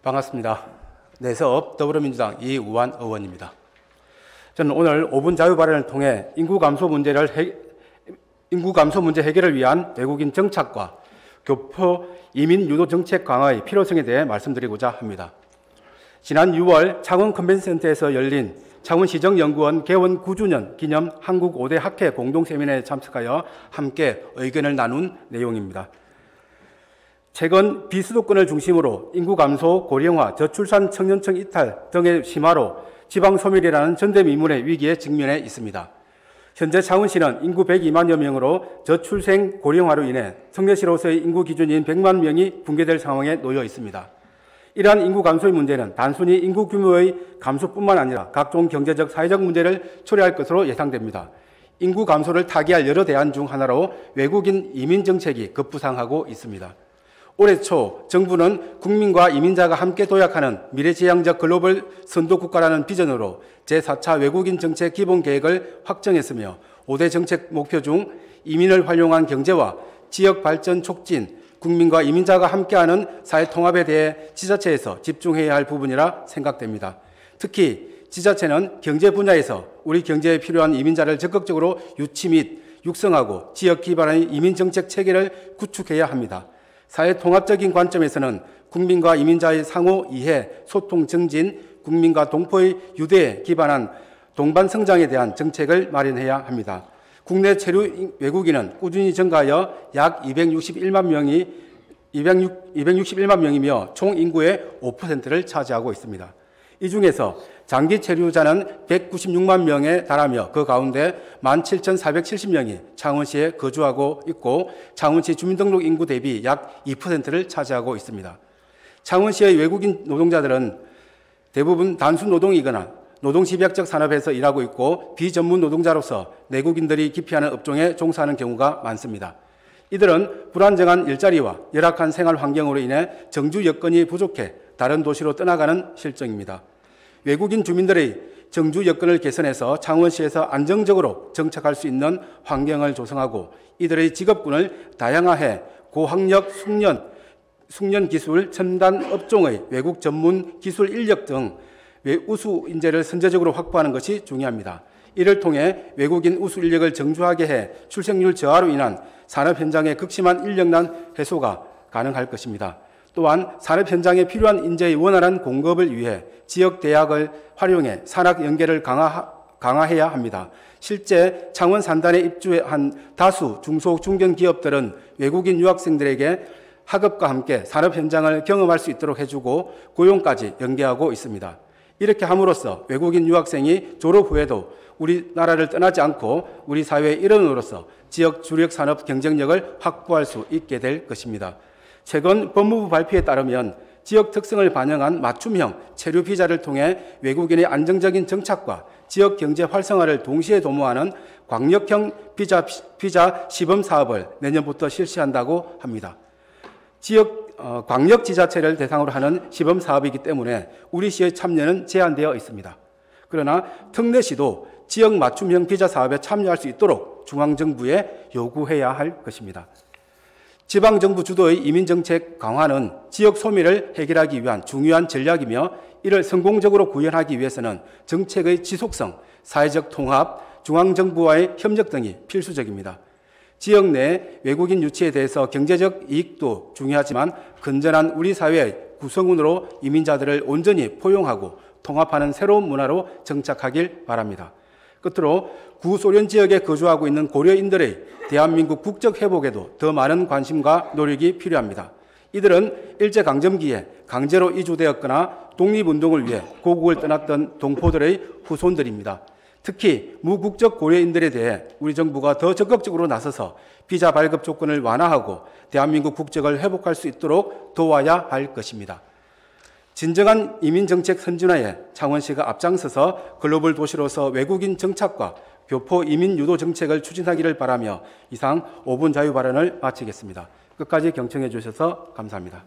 반갑습니다. 내서업 더불어민주당 이우환 의원입니다. 저는 오늘 5분 자유 발언을 통해 인구 감소 문제 해결을 위한 외국인 정착과 교포 이민 유도 정책 강화의 필요성에 대해 말씀드리고자 합니다. 지난 6월 창원 컨벤션센터에서 열린 창원시정연구원 개원 9주년 기념 한국 5대 학회 공동세미나에 참석하여 함께 의견을 나눈 내용입니다. 최근 비수도권을 중심으로 인구 감소, 고령화, 저출산, 청년층 이탈 등의 심화로 지방소멸이라는 전대미문의 위기에 직면해 있습니다. 현재 창원시는 인구 102만여 명으로 저출생, 고령화로 인해 성내시로서의 인구 기준인 100만 명이 붕괴될 상황에 놓여 있습니다. 이러한 인구 감소의 문제는 단순히 인구 규모의 감소뿐만 아니라 각종 경제적, 사회적 문제를 초래할 것으로 예상됩니다. 인구 감소를 타개할 여러 대안 중 하나로 외국인 이민 정책이 급부상하고 있습니다. 올해 초 정부는 국민과 이민자가 함께 도약하는 미래지향적 글로벌 선도국가라는 비전으로 제4차 외국인 정책 기본 계획을 확정했으며 5대 정책 목표 중 이민을 활용한 경제와 지역 발전 촉진, 국민과 이민자가 함께하는 사회 통합에 대해 지자체에서 집중해야 할 부분이라 생각됩니다. 특히 지자체는 경제 분야에서 우리 경제에 필요한 이민자를 적극적으로 유치 및 육성하고 지역 기반의 이민 정책 체계를 구축해야 합니다. 사회 통합적인 관점에서는 국민과 이민자의 상호 이해, 소통 증진, 국민과 동포의 유대에 기반한 동반 성장에 대한 정책을 마련해야 합니다. 국내 체류 외국인은 꾸준히 증가하여 약 261만 명이며 총 인구의 5%를 차지하고 있습니다. 이 중에서 장기 체류자는 196만 명에 달하며 그 가운데 17,470명이 창원시에 거주하고 있고 창원시 주민등록 인구 대비 약 2%를 차지하고 있습니다. 창원시의 외국인 노동자들은 대부분 단순 노동이거나 노동집약적 산업에서 일하고 있고 비전문 노동자로서 내국인들이 기피하는 업종에 종사하는 경우가 많습니다. 이들은 불안정한 일자리와 열악한 생활 환경으로 인해 정주 여건이 부족해 다른 도시로 떠나가는 실정입니다. 외국인 주민들의 정주 여건을 개선해서 창원시에서 안정적으로 정착할 수 있는 환경을 조성하고 이들의 직업군을 다양화해 고학력 숙련 기술, 첨단 업종의 외국 전문 기술 인력 등 우수 인재를 선제적으로 확보하는 것이 중요합니다. 이를 통해 외국인 우수 인력을 정주하게 해 출생률 저하로 인한 산업 현장의 극심한 인력난 해소가 가능할 것입니다. 또한 산업 현장에 필요한 인재의 원활한 공급을 위해 지역 대학을 활용해 산학 연계를 강화해야 합니다. 실제 창원 산단에 입주한 다수 중소 중견 기업들은 외국인 유학생들에게 학업과 함께 산업 현장을 경험할 수 있도록 해주고 고용까지 연계하고 있습니다. 이렇게 함으로써 외국인 유학생이 졸업 후에도 우리나라를 떠나지 않고 우리 사회의 일원으로서 지역 주력 산업 경쟁력을 확보할 수 있게 될 것입니다. 최근 법무부 발표에 따르면 지역 특성을 반영한 맞춤형 체류 비자를 통해 외국인의 안정적인 정착과 지역 경제 활성화를 동시에 도모하는 광역형 비자 시범 사업을 내년부터 실시한다고 합니다. 광역 지자체를 대상으로 하는 시범 사업이기 때문에 우리 시의 참여는 제한되어 있습니다. 그러나 특례시도 지역 맞춤형 비자 사업에 참여할 수 있도록 중앙정부에 요구해야 할 것입니다. 지방정부 주도의 이민정책 강화는 지역 소멸을 해결하기 위한 중요한 전략이며 이를 성공적으로 구현하기 위해서는 정책의 지속성, 사회적 통합, 중앙정부와의 협력 등이 필수적입니다. 지역 내 외국인 유치에 대해서 경제적 이익도 중요하지만 건전한 우리 사회의 구성원으로 이민자들을 온전히 포용하고 통합하는 새로운 문화로 정착하길 바랍니다. 끝으로 구소련 지역에 거주하고 있는 고려인들의 대한민국 국적 회복에도 더 많은 관심과 노력이 필요합니다. 이들은 일제강점기에 강제로 이주되었거나 독립운동을 위해 고국을 떠났던 동포들의 후손들입니다. 특히 무국적 고려인들에 대해 우리 정부가 더 적극적으로 나서서 비자 발급 조건을 완화하고 대한민국 국적을 회복할 수 있도록 도와야 할 것입니다. 진정한 이민정책 선진화에 창원시가 앞장서서 글로벌 도시로서 외국인 정착과 교포 이민 유도 정책을 추진하기를 바라며 이상 5분 자유 발언을 마치겠습니다. 끝까지 경청해 주셔서 감사합니다.